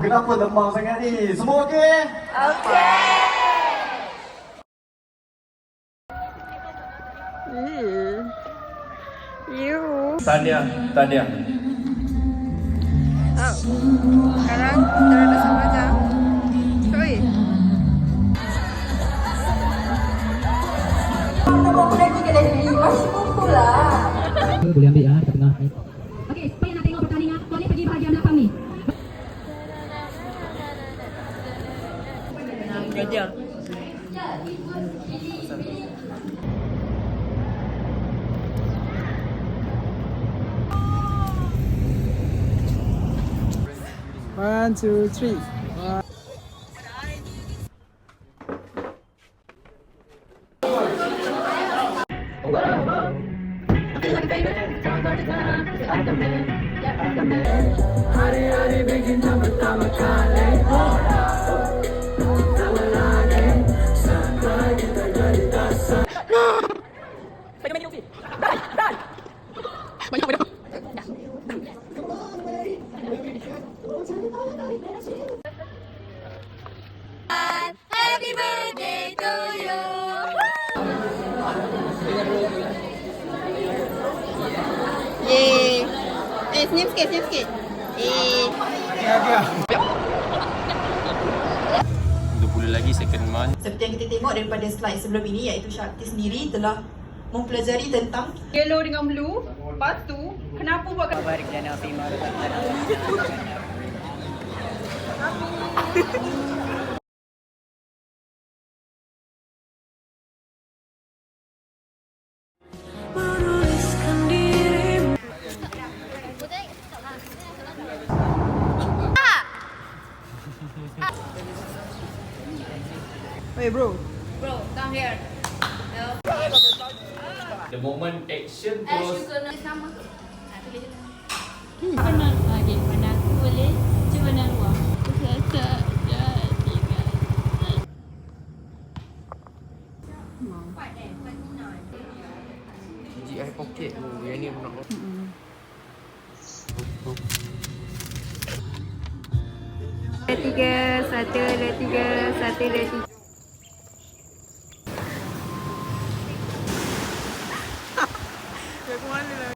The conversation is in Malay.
Kenapa lemah sangat ni? Semua okey? Tahniah, tahniah. Sekarang kita ada sama jam. Oi. Boleh ambil ya, kat tengah. Okey, supaya nak tengok pertandingan, boleh pergi bahagian belakang ni. Gajah. One, two, three. Hari-hari bikin jam pertama kali. Sampai kita jadi dasar. Happy birthday to you. Yeay. Senyum sikit, senyum sikit. Bulan lagi second month. Seperti yang kita tengok daripada slide sebelum ini, iaitu Shakti sendiri telah mempelajari tentang Yellow dengan blue. Lepas tu, kenapa buat Hey bro. Bro, come here. The moment action As you terus. gonna sama tu. Tulis je. Mana lagi? Mana aku boleh? Cuba nak luar. Tak tiga. GI pocket tu, yang ni aku nak. Tiga, satu, dua, tiga, satu, dua, tiga.